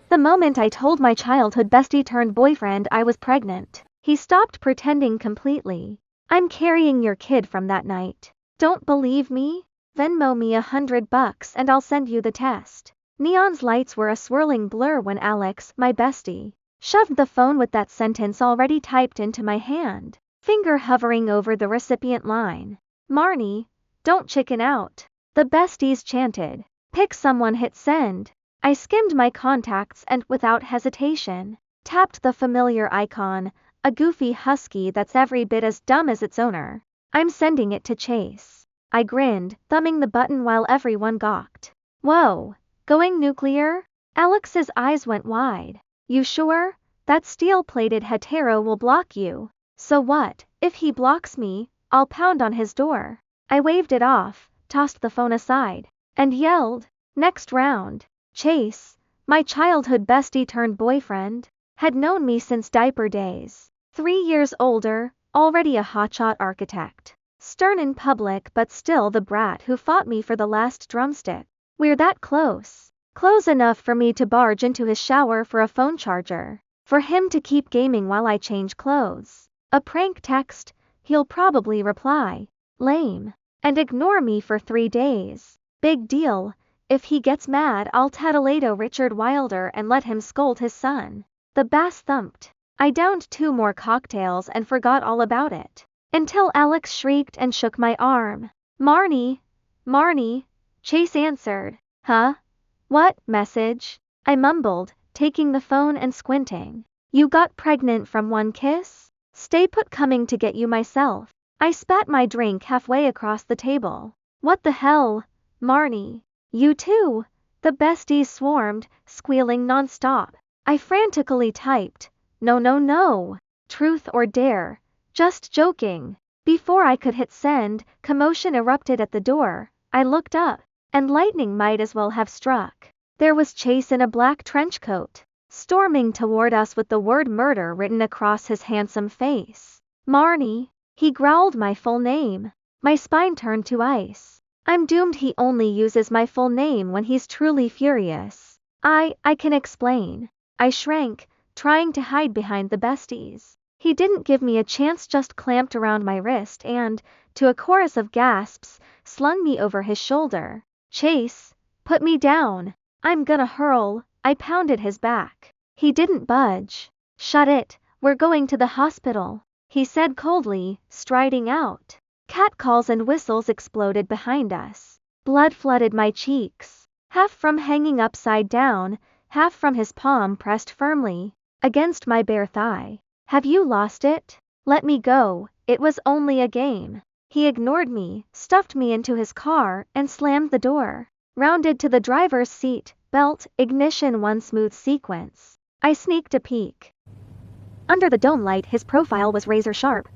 The moment I told my childhood bestie turned boyfriend I was pregnant, he stopped pretending completely. I'm carrying your kid from that night. Don't believe me? Venmo me $100 and I'll send you the test. Neon's lights were a swirling blur when Alex, my bestie, shoved the phone with that sentence already typed into my hand, finger hovering over the recipient line. Marnie, don't chicken out. The besties chanted. Pick someone, hit send. I skimmed my contacts and, without hesitation, tapped the familiar icon, a goofy husky that's every bit as dumb as its owner. I'm sending it to Chase. I grinned, thumbing the button while everyone gawked. Whoa, going nuclear? Alex's eyes went wide. You sure? That steel-plated hetero will block you. So what, if he blocks me, I'll pound on his door. I waved it off, tossed the phone aside, and yelled, next round. Chase, my childhood bestie turned boyfriend, had known me since diaper days. 3 years older, already a hotshot architect. Stern in public but still the brat who fought me for the last drumstick. We're that close. Close enough for me to barge into his shower for a phone charger. For him to keep gaming while I change clothes. A prank text, he'll probably reply, lame, and ignore me for 3 days. Big deal. If he gets mad I'll tattletale Richard Wilder and let him scold his son. The bass thumped. I downed 2 more cocktails and forgot all about it. Until Alex shrieked and shook my arm. Marnie, Marnie, Chase answered. Huh? What message? I mumbled, taking the phone and squinting. You got pregnant from one kiss? Stay put, coming to get you myself. I spat my drink halfway across the table. What the hell, Marnie? You too? The besties swarmed, squealing nonstop. I frantically typed, no no no, truth or dare, just joking. Before I could hit send, commotion erupted at the door. I looked up, and lightning might as well have struck. There was Chase in a black trench coat, storming toward us with the word murder written across his handsome face. Marnie, he growled my full name. My spine turned to ice. I'm doomed. He only uses my full name when he's truly furious. I can explain. I shrank, trying to hide behind the besties. He didn't give me a chance, just clamped around my wrist and, to a chorus of gasps, slung me over his shoulder. Chase, put me down. I'm gonna hurl. I pounded his back. He didn't budge. Shut it, we're going to the hospital, he said coldly, striding out. Catcalls and whistles exploded behind us. Blood flooded my cheeks, half from hanging upside down, half from his palm pressed firmly against my bare thigh. Have you lost it? Let me go, it was only a game. He ignored me, stuffed me into his car, and slammed the door. Rounded to the driver's seat, belt, ignition, one smooth sequence. I sneaked a peek. Under the dome light his profile was razor sharp.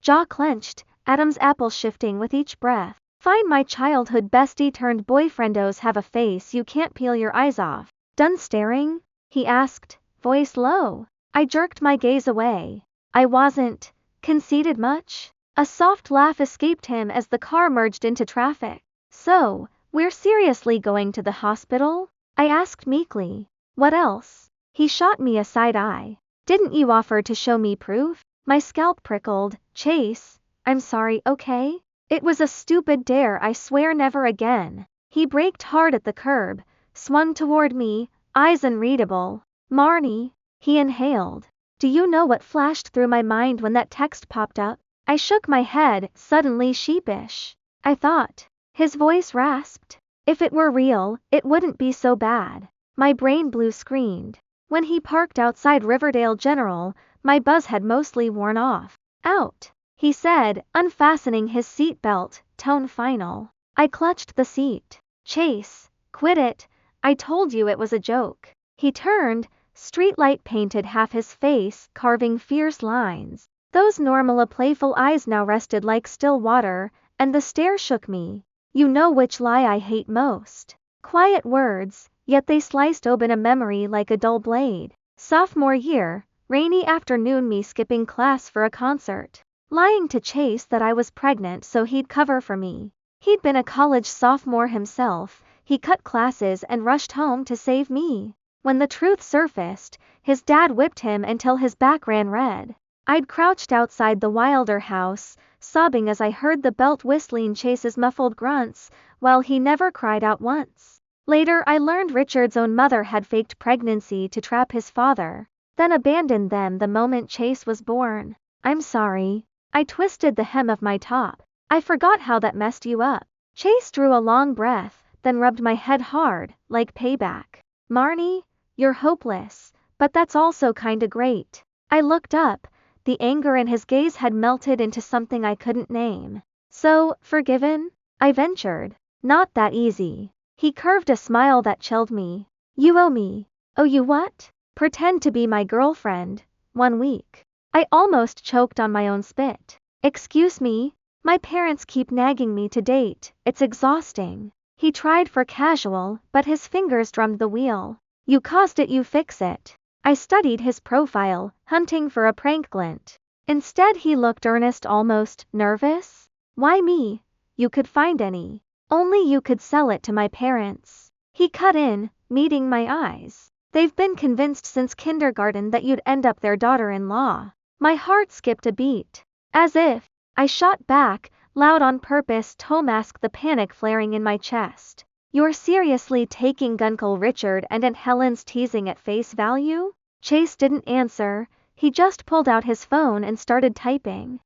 Jaw clenched, Adam's apple shifting with each breath. Fine, my childhood bestie turned boyfriendos have a face you can't peel your eyes off. Done staring? He asked, voice low. I jerked my gaze away. I wasn't conceited much. A soft laugh escaped him as the car merged into traffic. So, we're seriously going to the hospital? I asked meekly. What else? He shot me a side eye. Didn't you offer to show me proof? My scalp prickled. Chase, I'm sorry, okay? It was a stupid dare, I swear never again. He braked hard at the curb, swung toward me, eyes unreadable. Marnie, he inhaled. Do you know what flashed through my mind when that text popped up? I shook my head, suddenly sheepish. I thought. His voice rasped. If it were real, it wouldn't be so bad. My brain blue screened. When he parked outside Riverdale General, my buzz had mostly worn off. Out, he said, unfastening his seat belt, tone final. I clutched the seat. Chase, quit it. I told you it was a joke. He turned, streetlight painted half his face, carving fierce lines. Those normal playful eyes now rested like still water, and the stare shook me. You know which lie I hate most. Quiet words, yet they sliced open a memory like a dull blade. Sophomore year, rainy afternoon, me skipping class for a concert. Lying to Chase that I was pregnant so he'd cover for me. He'd been a college sophomore himself, he cut classes and rushed home to save me. When the truth surfaced, his dad whipped him until his back ran red. I'd crouched outside the Wilder house, sobbing as I heard the belt whistling Chase's muffled grunts, while he never cried out once. Later I learned Richard's own mother had faked pregnancy to trap his father, then abandoned them the moment Chase was born. I'm sorry. I twisted the hem of my top. I forgot how that messed you up. Chase drew a long breath, then rubbed my head hard, like payback. Marnie, you're hopeless, but that's also kinda great. I looked up. The anger in his gaze had melted into something I couldn't name. So, forgiven? I ventured. Not that easy. He curved a smile that chilled me. You owe me. Owe you what? Pretend to be my girlfriend. 1 week. I almost choked on my own spit. Excuse me? My parents keep nagging me to date, it's exhausting. He tried for casual, but his fingers drummed the wheel. You caused it, you fix it. I studied his profile, hunting for a prank glint. Instead he looked earnest, almost nervous. Why me? You could find any. Only you could sell it to my parents. He cut in, meeting my eyes. They've been convinced since kindergarten that you'd end up their daughter-in-law. My heart skipped a beat. As if. I shot back, loud on purpose to mask the panic flaring in my chest. You're seriously taking Uncle Richard and Aunt Helen's teasing at face value? Chase didn't answer, he just pulled out his phone and started typing.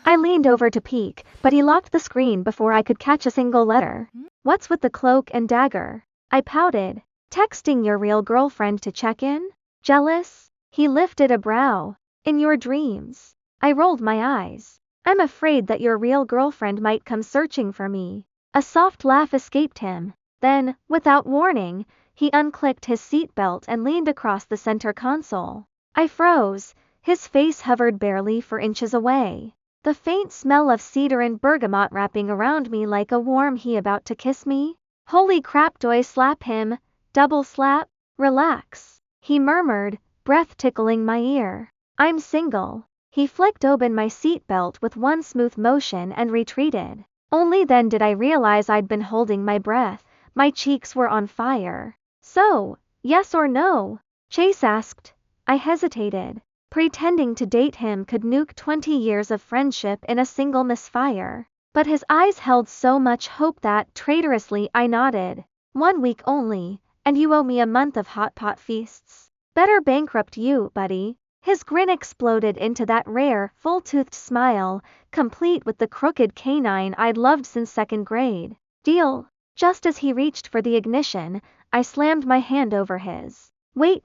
I leaned over to peek, but he locked the screen before I could catch a single letter. What's with the cloak and dagger? I pouted. Texting your real girlfriend to check in? Jealous? He lifted a brow. In your dreams. I rolled my eyes. I'm afraid that your real girlfriend might come searching for me. A soft laugh escaped him. Then, without warning, he unclicked his seatbelt and leaned across the center console. I froze. His face hovered barely 4 inches away. The faint smell of cedar and bergamot wrapping around me like a warm he about to kiss me. Holy crap, do I slap him? Double slap? Relax. He murmured, breath tickling my ear. I'm single. He flicked open my seatbelt with one smooth motion and retreated. Only then did I realize I'd been holding my breath. My cheeks were on fire. So, yes or no? Chase asked. I hesitated. Pretending to date him could nuke 20 years of friendship in a single misfire. But his eyes held so much hope that, traitorously, I nodded. 1 week only, and you owe me a month of hot pot feasts. Better bankrupt you, buddy. His grin exploded into that rare, full-toothed smile, complete with the crooked canine I'd loved since 2nd grade. Deal. Just as he reached for the ignition, I slammed my hand over his. Wait.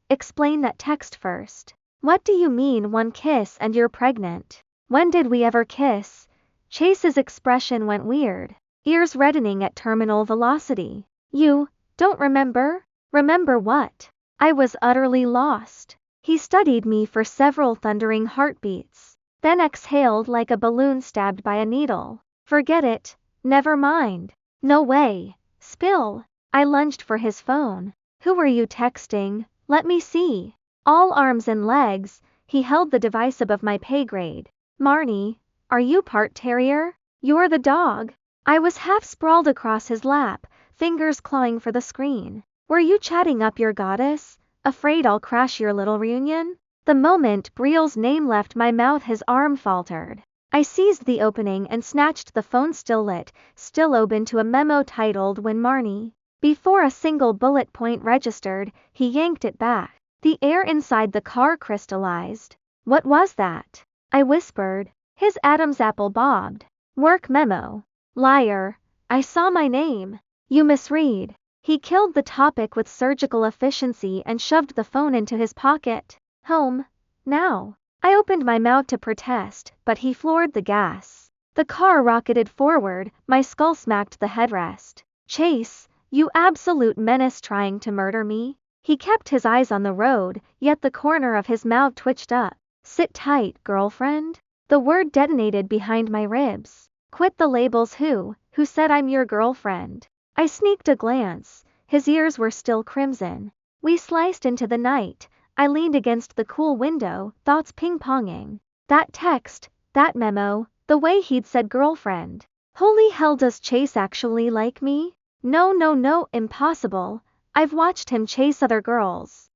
Explain that text first. What do you mean 1 kiss and you're pregnant? When did we ever kiss? Chase's expression went weird, ears reddening at terminal velocity. You don't remember? Remember what? I was utterly lost. He studied me for several thundering heartbeats, then exhaled like a balloon stabbed by a needle. Forget it. Never mind. No way. Spill. I lunged for his phone. Who were you texting? Let me see. All arms and legs, he held the device above my pay grade. Marnie, are you part terrier? You're the dog. I was half sprawled across his lap, fingers clawing for the screen. Were you chatting up your goddess? Afraid I'll crash your little reunion? The moment Briel's name left my mouth, his arm faltered. I seized the opening and snatched the phone, still lit, still open, to a memo titled When Marnie. Before a single bullet point registered, he yanked it back. The air inside the car crystallized. What was that? I whispered. His Adam's apple bobbed. Work memo. Liar. I saw my name. You misread. He killed the topic with surgical efficiency and shoved the phone into his pocket. Home. Now. I opened my mouth to protest, but he floored the gas. The car rocketed forward, my skull smacked the headrest. Chase, you absolute menace, trying to murder me? He kept his eyes on the road, yet the corner of his mouth twitched up. Sit tight, girlfriend. The word detonated behind my ribs. Quit the labels. Who said I'm your girlfriend? I sneaked a glance. His ears were still crimson. We sliced into the night. I leaned against the cool window, thoughts ping-ponging. That text, that memo, the way he'd said girlfriend. Holy hell, does Chase actually like me? No, impossible. I've watched him chase other girls.